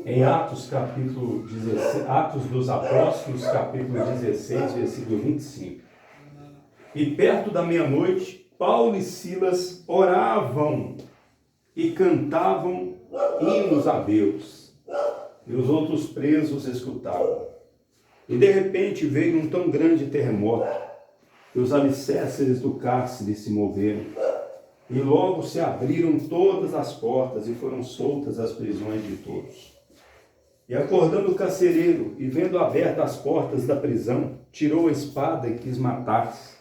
em Atos dos Apóstolos, capítulo 16, versículo 25. E perto da meia-noite, Paulo e Silas oravam e cantavam hinos a Deus. E os outros presos escutavam. E de repente veio um tão grande terremoto, que os alicerces do cárcere se moveram. E logo se abriram todas as portas e foram soltas as prisões de todos. E acordando o carcereiro, e vendo abertas as portas da prisão, tirou a espada e quis matar-se,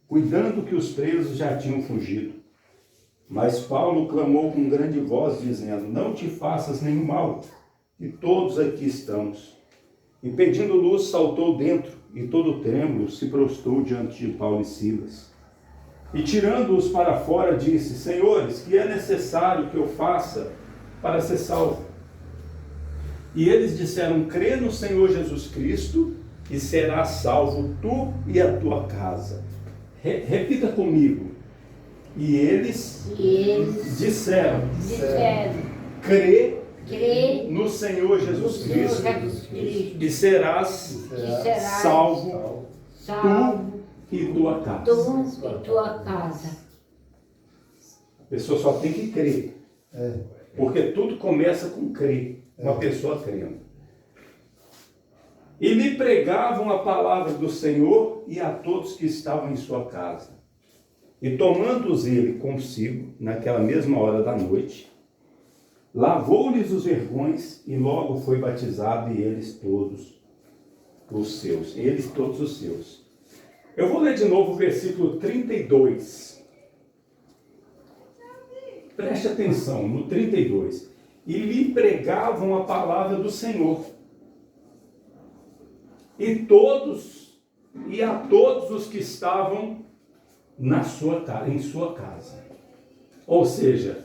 cuidando que os presos já tinham fugido. Mas Paulo clamou com grande voz, dizendo: não te faças nenhum mal, e todos aqui estamos. E pedindo luz, saltou dentro, e todo trêmulo se prostrou diante de Paulo e Silas. E tirando-os para fora, disse: senhores, que é necessário que eu faça para ser salvo? E eles disseram: crê no Senhor Jesus Cristo, e serás salvo tu e a tua casa. Repita comigo. E eles disseram: crê no Senhor Jesus Cristo, e serás salvo tu e tua casa. A pessoa só tem que crer. Porque tudo começa com crer. Uma pessoa crendo. E lhe pregavam a palavra do Senhor e a todos que estavam em sua casa. E tomando-os ele consigo, naquela mesma hora da noite, lavou-lhes os vergões e logo foi batizado, e eles todos os seus. Eu vou ler de novo o versículo 32. Preste atenção, no 32. E lhe pregavam a palavra do Senhor. E a todos os que estavam em sua casa. Ou seja,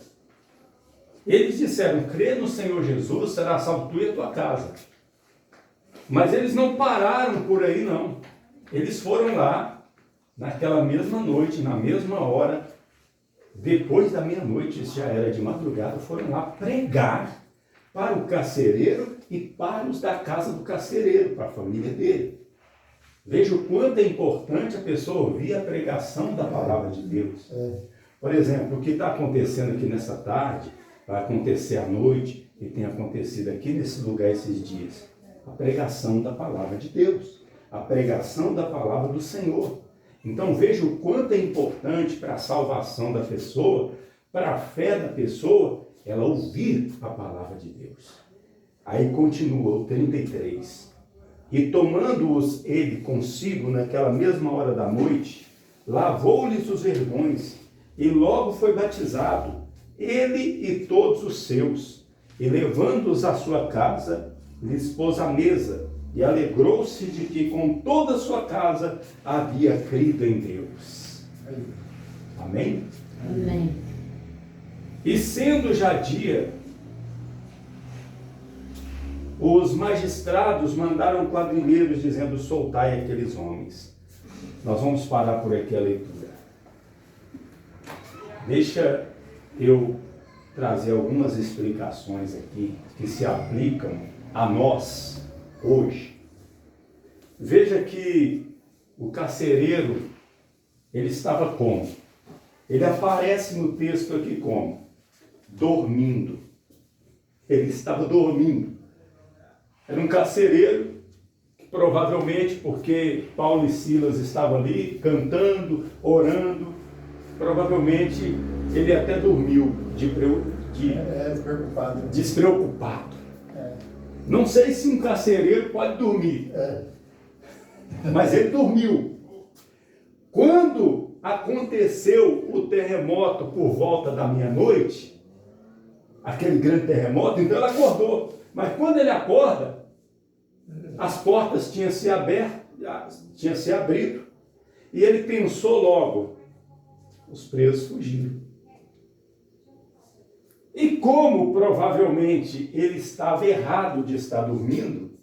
eles disseram: crê no Senhor Jesus, será salvo tu e a tua casa. Mas eles não pararam por aí, não. Eles foram lá, naquela mesma noite, na mesma hora, depois da meia-noite, isso já era de madrugada, foram lá pregar para o carcereiro e para os da casa do carcereiro, para a família dele. Veja o quanto é importante a pessoa ouvir a pregação da palavra de Deus. Por exemplo, o que está acontecendo aqui nessa tarde, vai acontecer à noite, e tem acontecido aqui nesse lugar esses dias. A pregação da palavra de Deus, a pregação da palavra do Senhor. Então veja o quanto é importante para a salvação da pessoa, para a fé da pessoa, ela ouvir a palavra de Deus. Aí continua o 33. E tomando-os ele consigo naquela mesma hora da noite, lavou-lhes os vergões, e logo foi batizado, ele e todos os seus. E levando-os à sua casa, lhes pôs a mesa, e alegrou-se de que com toda a sua casa havia crido em Deus. Amém? Amém. E sendo já dia, os magistrados mandaram quadrilheiros dizendo: soltai aqueles homens. Nós vamos parar por aqui a leitura. Deixa eu trazer algumas explicações aqui que se aplicam a nós hoje. Veja que o carcereiro, ele estava como? Ele aparece no texto aqui como? Dormindo. Ele estava dormindo. Era um carcereiro, que provavelmente, porque Paulo e Silas estavam ali cantando, orando, provavelmente ele até dormiu despreocupado. Não sei se um carcereiro pode dormir, mas ele dormiu. Quando aconteceu o terremoto por volta da meia-noite, aquele grande terremoto, então ele acordou. Mas quando ele acorda, as portas tinham se abrido, e ele pensou logo: os presos fugiram. E como provavelmente ele estava errado de estar dormindo,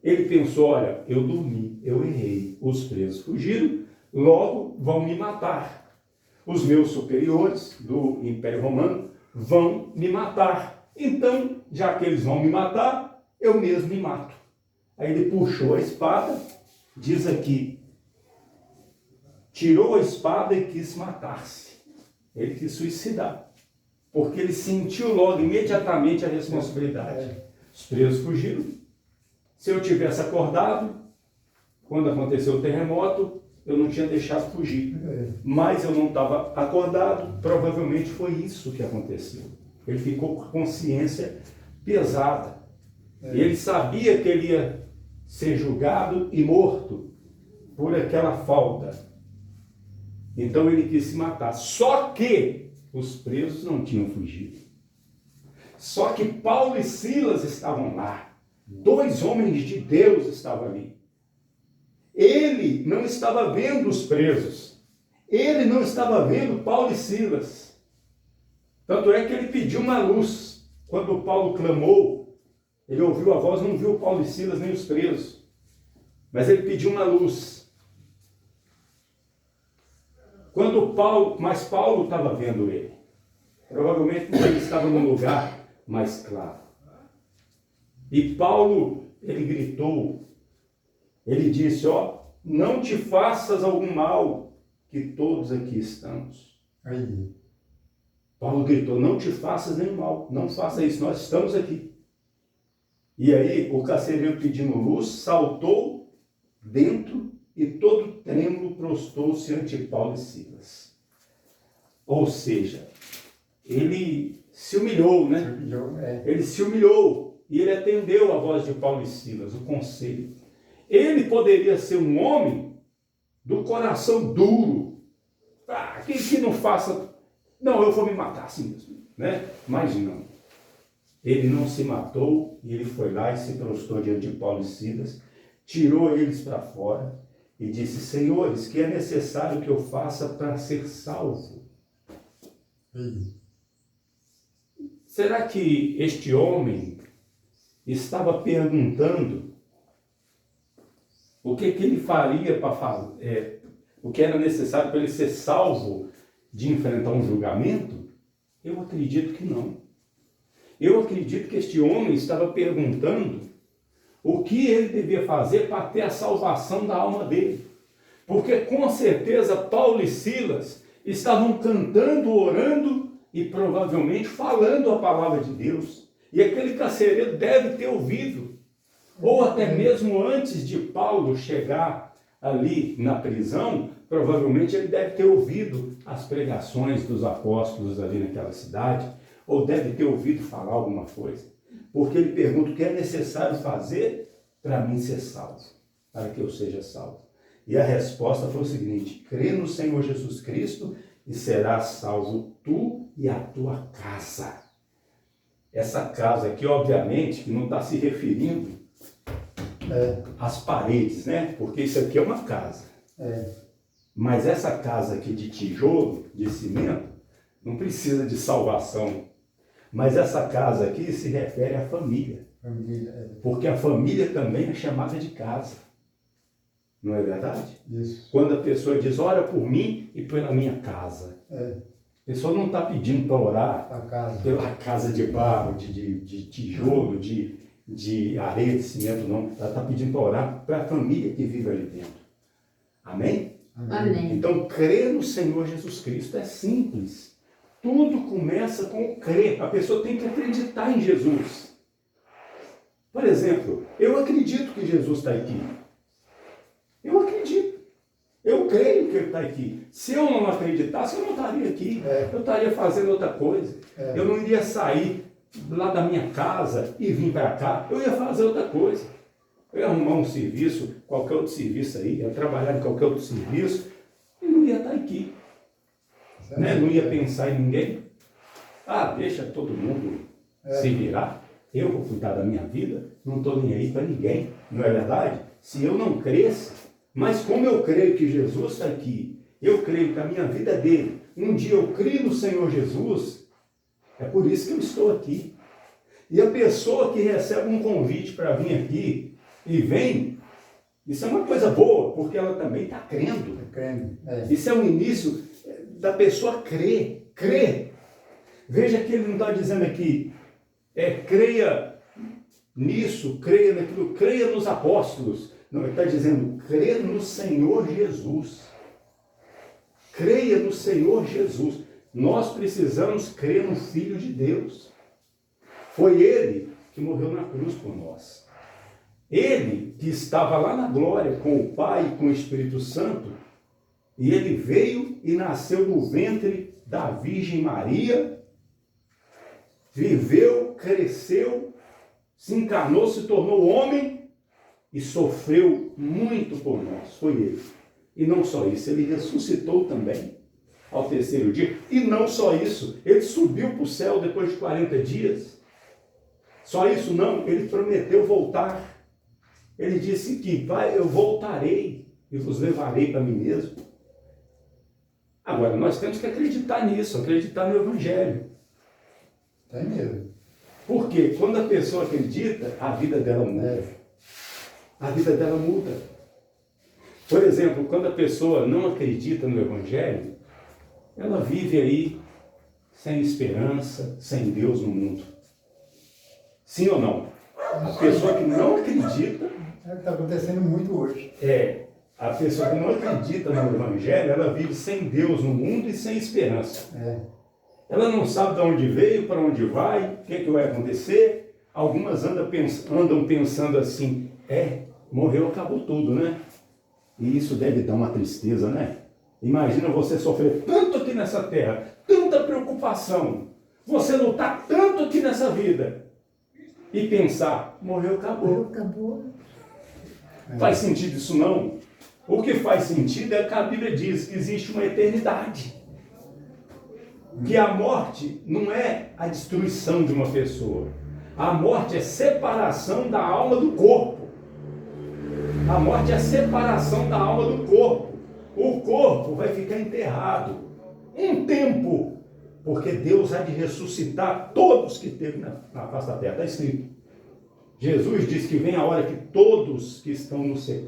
ele pensou: olha, eu dormi, eu errei, os presos fugiram, logo vão me matar. Os meus superiores do Império Romano vão me matar. Então, já que eles vão me matar, eu mesmo me mato. Aí ele puxou a espada, diz aqui, tirou a espada e quis matar-se. Ele quis suicidar, porque ele sentiu logo, imediatamente, a responsabilidade. Os presos fugiram. Se eu tivesse acordado, quando aconteceu o terremoto, eu não tinha deixado fugir. Mas eu não estava acordado, provavelmente foi isso que aconteceu. Ele ficou com a consciência pesada. E ele sabia que ele ia ser julgado e morto por aquela falta. Então ele quis se matar. Só que os presos não tinham fugido. Só que Paulo e Silas estavam lá. 2 homens de Deus estavam ali. Ele não estava vendo os presos. Ele não estava vendo Paulo e Silas. Tanto é que ele pediu uma luz. Quando Paulo clamou, ele ouviu a voz, não viu Paulo e Silas nem os presos. Mas ele pediu uma luz. Mas Paulo estava vendo ele. Provavelmente porque ele estava num lugar mais claro. E Paulo, ele gritou, ele disse, não te faças algum mal, que todos aqui estamos. Aí. Paulo gritou, não te faças nenhum mal, não faça isso, nós estamos aqui. E aí o carcereiro pedindo luz, saltou dentro e todo trêmulo prostou-se ante Paulo e Silas. Ou seja, ele se humilhou, né? Ele se humilhou e ele atendeu a voz de Paulo e Silas, o conselho. Ele poderia ser um homem do coração duro, que não faça, não, eu vou me matar assim mesmo, né? Mas não. Ele não se matou e ele foi lá e se prostrou diante de Paulo e Silas, tirou eles para fora e disse, senhores, que é necessário que eu faça para ser salvo? Será que este homem estava perguntando o que ele faria para fazer, o que era necessário para ele ser salvo de enfrentar um julgamento? Eu acredito que não. Eu acredito que este homem estava perguntando o que ele devia fazer para ter a salvação da alma dele. Porque com certeza Paulo e Silas estavam cantando, orando e provavelmente falando a palavra de Deus. E aquele carcereiro deve ter ouvido. Ou até mesmo antes de Paulo chegar ali na prisão, provavelmente ele deve ter ouvido as pregações dos apóstolos ali naquela cidade, ou deve ter ouvido falar alguma coisa. Porque ele pergunta o que é necessário fazer para mim ser salvo, para que eu seja salvo. E a resposta foi o seguinte, crê no Senhor Jesus Cristo e serás salvo tu e a tua casa. Essa casa aqui, obviamente, que não está se referindo às paredes, né? Porque isso aqui é uma casa. Mas essa casa aqui de tijolo, de cimento, não precisa de salvação. Mas essa casa aqui se refere à família. Porque a família também é chamada de casa. Não é verdade? Isso. Quando a pessoa diz, ora por mim e pela minha casa. A pessoa não está pedindo para orar pela casa de barro, de tijolo, de areia, de cimento, não. Ela está pedindo para orar para a família que vive ali dentro. Amém? Amém. Então, crer no Senhor Jesus Cristo é simples. Tudo começa com o crer. A pessoa tem que acreditar em Jesus. Por exemplo, eu acredito que Jesus está aqui. Eu acredito. Eu creio que ele está aqui. Se eu não acreditasse, eu não estaria aqui. Eu estaria fazendo outra coisa. Eu não iria sair lá da minha casa e vir para cá. Eu ia fazer outra coisa. Eu ia arrumar um serviço, qualquer outro serviço aí, ia trabalhar em qualquer outro serviço e não ia estar aqui. Né? Não ia pensar em ninguém. Deixa todo mundo se virar. Eu vou cuidar da minha vida, não estou nem aí para ninguém. Não é verdade? Se eu não cresce, mas como eu creio que Jesus está aqui, eu creio que a minha vida é dele, um dia eu creio no Senhor Jesus, é por isso que eu estou aqui. E a pessoa que recebe um convite para vir aqui e vem, isso é uma coisa boa, porque ela também está crendo. Isso é o início da pessoa crer. Veja que ele não está dizendo aqui, Creia nisso, creia naquilo, creia nos apóstolos. Não, ele está dizendo, creia no Senhor Jesus. Creia no Senhor Jesus. Nós precisamos crer no Filho de Deus. Foi Ele que morreu na cruz por nós. Ele que estava lá na glória com o Pai e com o Espírito Santo, e Ele veio e nasceu no ventre da Virgem Maria, viveu, cresceu, se encarnou, se tornou homem e sofreu muito por nós. Foi Ele. E não só isso, Ele ressuscitou também ao terceiro dia. E não só isso, Ele subiu para o céu depois de 40 dias. Só isso não, Ele prometeu voltar. Ele disse que eu voltarei e vos levarei para mim mesmo. Agora, nós temos que acreditar nisso, acreditar no Evangelho. Tem mesmo. Porque quando a pessoa acredita, a vida dela muda. A vida dela muda. Por exemplo, quando a pessoa não acredita no Evangelho, ela vive aí sem esperança, sem Deus no mundo. Sim ou não? A pessoa que não acredita... É o que está acontecendo muito hoje. A pessoa que não acredita no Evangelho, ela vive sem Deus no mundo e sem esperança. Ela não sabe de onde veio, para onde vai, o que vai acontecer. Algumas andam pensando assim, morreu, acabou tudo, né? E isso deve dar uma tristeza, né? Imagina você sofrer tanto aqui nessa terra, tanta preocupação, você lutar tanto aqui nessa vida e pensar, morreu, acabou. Faz sentido isso não? O que faz sentido é que a Bíblia diz que existe uma eternidade. Que a morte não é a destruição de uma pessoa. A morte é separação da alma do corpo. A morte é a separação da alma do corpo. O corpo vai ficar enterrado um tempo, porque Deus há de ressuscitar todos que teve na face da terra. Está escrito. Jesus disse que vem a hora que todos que estão no sepulcro